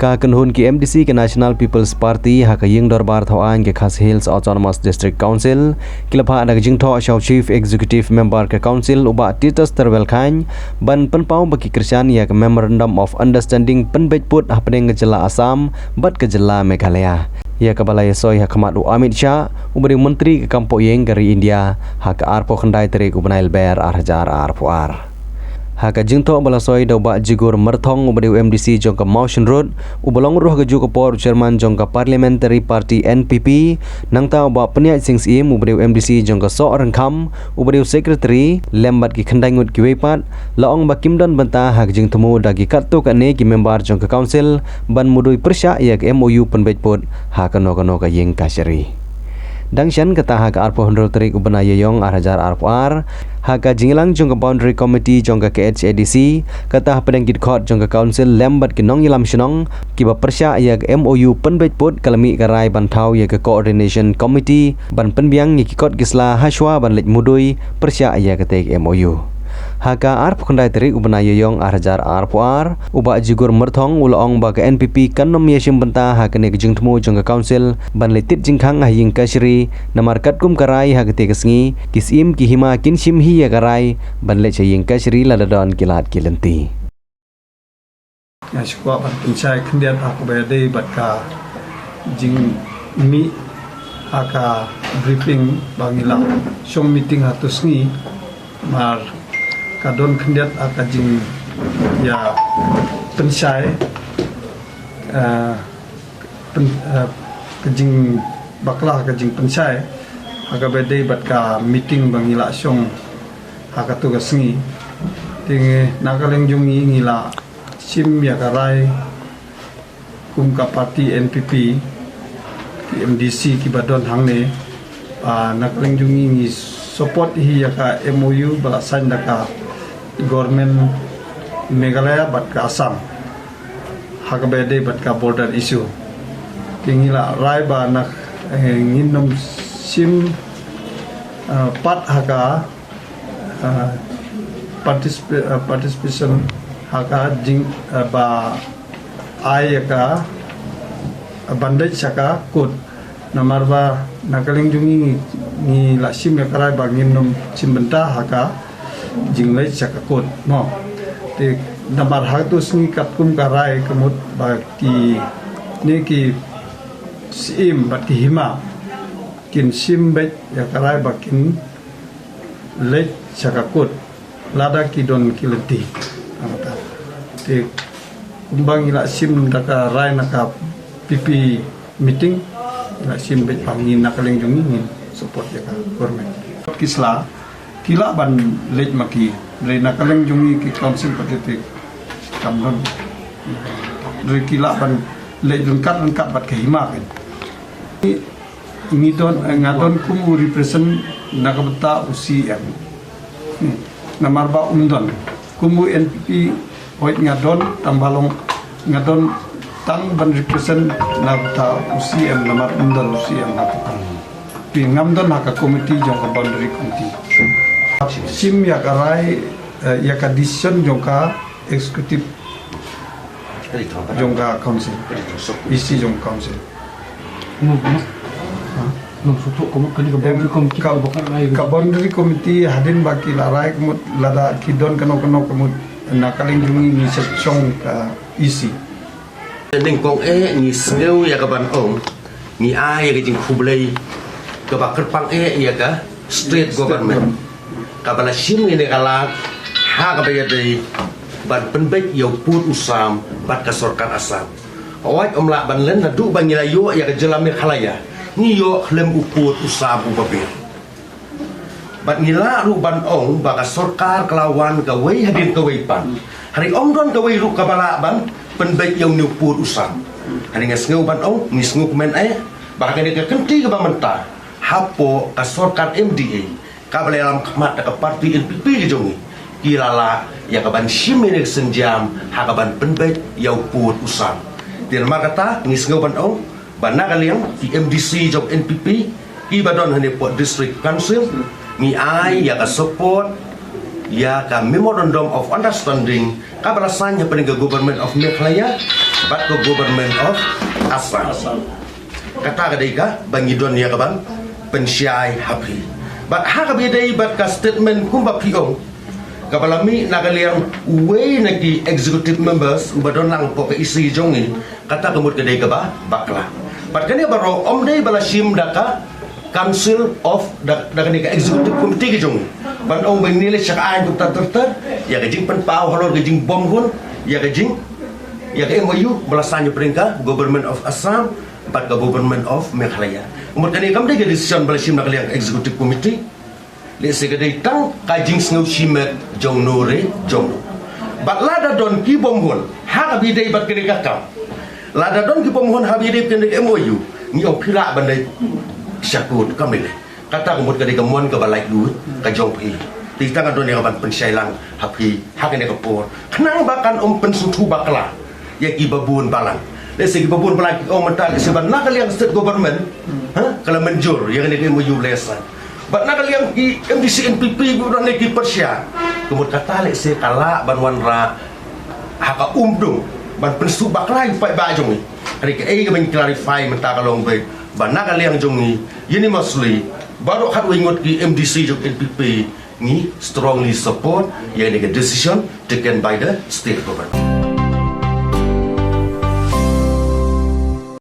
ka kenhun ki MDC ke National People's Party ha ka ying dorbar thawan ke Khas Hills Autonomous District Council kilapha na jing tho shaw Chief Executive Member ke Council uba Titus Terwel Khan ban penpau bagi Krishan ya ke Memorandum of Understanding penbejput ha peneng jela Assam bat ke jela Meghalaya ya ke balai soy ha Khamadu Amit Shah ubari menteri ke Kampung Yeng dari India ha ke arpo khandai terik ubenail ber arhajar arpuar haka jingto balasoi doba jigur merthong ubadi MDC jongka Motion Road ubalong ruh ke juga por chairman jongka Parliamentary Party NPP nangta ba peniat sings im ubadi MDC jongka so rengkam ubadi secretary lembat ki khandangut ki wepat laong ba kimdon banta hak jingtemu dagi katto kane ki member jongka council ban mudui persya yak MOU penbejput haka no ka yeng kasari Dangshan kata hak arpo hundrol terik ubana yeyong arhajar arpuar haka jingilang jongka boundary committee jongka KHADC kata pedangkit court jongka council lembat kinong yilam shinong kiba persya yak MOU penbejput kalami karai bantau yak coordination committee ban penbiang ngikikot gisla haswa ban lek mudui persya yak ketek MOU haka arp khandai terik ubana yeyong arhajar arpuar uba jigur merthong ulong ba ke NPP kanom yeshim benta haka ne jingtmu jongka council ban letit jingkhang haying kasri namar katkum karai haka te kesngi kisim ki hima kinshim hi ya karai ban le chaying kasri ladadon kilat kilenti Syukwa ban pincai kendiat aku bayade batka jing mi aka briefing bangila shong meeting hatusngi mar kadon kendiat aka jing ya pensai kejing baklah kejing pensai aka bayade batka meeting bangila shong aka tugasngi ting nakaleng jungi ngila sim ya karai kumka parti NPP ki MDC ki badon hangne nakleng jungi ngi support hi ya ka MOU balasan daka government Meghalaya bat ka Assam hakabede bat ka border issue tingila rai ba nak nginom sim pat haka participation haka jing ba ai ka bandage saka kut namar ba nakaling jungi ni lasim ya karai ba nginom simbenta haka jinglai saka kut no te namar hatus ni katkum karai kemut ba ki ni ki sim ba ki hima kin simbet ya karai ba kin le saka kut lada ki don kileti amata te kumbang ila sim daka rai naka PP meeting ila sim bet pangin nakaling jungi support ya ka government kisla kila ban lej maki re nakaling jungi ki council patetik kamdon re kila ban lej lengkap bat ke hima kan ngidon ngadon kum represent nakabta UCM namar ba umdon kumu NPP hoit ngadon tambalong ngadon tang ban represent nabta UCM namar umdon UCM napukan pingamdon haka committee jongka boundary committee sim ya karai ya ka decision jongka executive jongka council isi jongka council boundary committee hadin baki larai kemut lada kidon keno kemut nakaling jungi ni seksong ka isi ding kong ni sneu ya ka ban ong ni a ya jing khublei ka ba kerpang ya ka state government ka bala sim ni kala ha ka ba ya dei ban penbek yo put usam bat ka sarkar Assam awat omla ban len na du ban yo ya ka jelami khalaya ni yo khlem uput usam ubabir bat ngila ru ban ong ba ka sarkar kelawan ka wei hadin ka wei pan hari ong don ka wei ru ka bala ban penbek yo ni uput usam hari ngasngeu ban ong ni sngu men ba ka ni ka kenti ka ba menta hapo ka sarkar MDA ka bala dalam khmat ka parti NPP jongi kilala ya ka ban shimene senjam ha ka ban penbek yo uput usam dir markata ni sngu ban ong banakaliang di MDC job NPP ibadon hane pot district council ni ai ya ka support ya ka memorandum of understanding ka balasan ya pening government of Meghalaya but the government of Assam. Kata kadika bangidon ya kaban pensyai happy. But hakabidai but ka statement kumba piong kabalami nagaliang way nagi executive members ubadon lang po ka isi jongi kata kemud kadai kaba bakla. But kani baro omdai balasim daka Council of dakani ka executive committee ke jongi. Ban ong benile syak an tu ter ya kajing pen pau halor kajing bom hun ya kajing ya ke MOU belasannya peringkat government of Assam but the government of Meghalaya. Kemudian kami ada decision belasim nak liang executive committee. Lihat sekadar tang kajing sengau simet jong nore jong. But lada don ki bom hun hak abidai bat kene kakam. Lada don ki bom hun habidai kene MOU ni opira bandai syakut kami le. Kata kemudian kadai kemuan ke balai duit ke jong pi. Di tangan don yang ban pensailang hapi hak ini kapur. Kenang bahkan pensutu bakla ya ki babun balang. Dari segi babun balang om mental seban nak liang state government, kalau menjur yang ini MOU lesan. But nak liang ki MDC NPP bukan lagi Persia. Kemudian kata lek se kala banwan ra hak umdung ban pensutu bakla pai bajong ni. Hari ke ai ke clarify mental kalong baik. Ban nak liang jong ni ini mostly baru hat ingot ki MDC jong NPP ni strongly support yang ini decision taken by the state government.